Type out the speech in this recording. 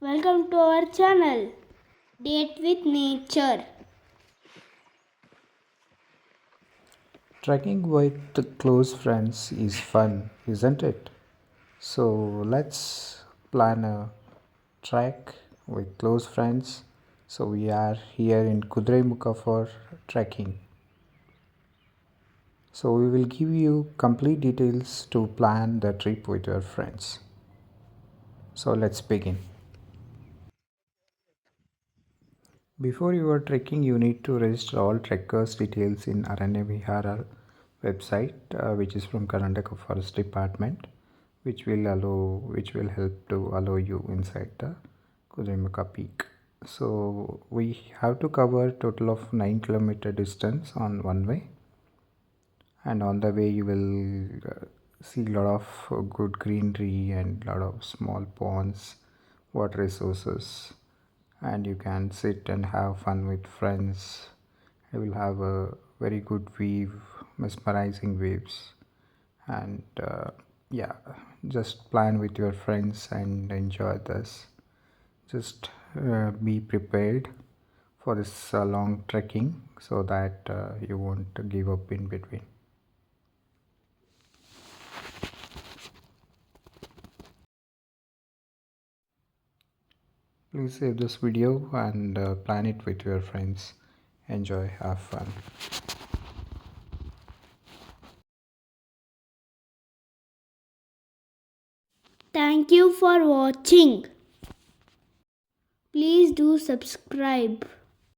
Welcome to our channel, Date with Nature. Trekking with close friends is fun, isn't it? So let's plan a trek with close friends. So we are here in Kuduremukh for trekking. So we will give you complete details to plan the trip with your friends. So let's begin. Before you are trekking, you need to register all trekkers' details in Aranya Vihara website, which is from Karnataka Forest Department, which will help to allow you inside the Kuduremukh Peak. So we have to cover total of 9 kilometer distance on one way, and on the way you will see a lot of good greenery and lot of small ponds, water resources, and you can sit and have fun with friends. You will have a very good view, mesmerizing waves, and yeah, just plan with your friends and enjoy this. Just be prepared for this long trekking so that you won't give up in between. Please save this video and plan it with your friends. Enjoy, have fun. Thank you for watching. Please do subscribe.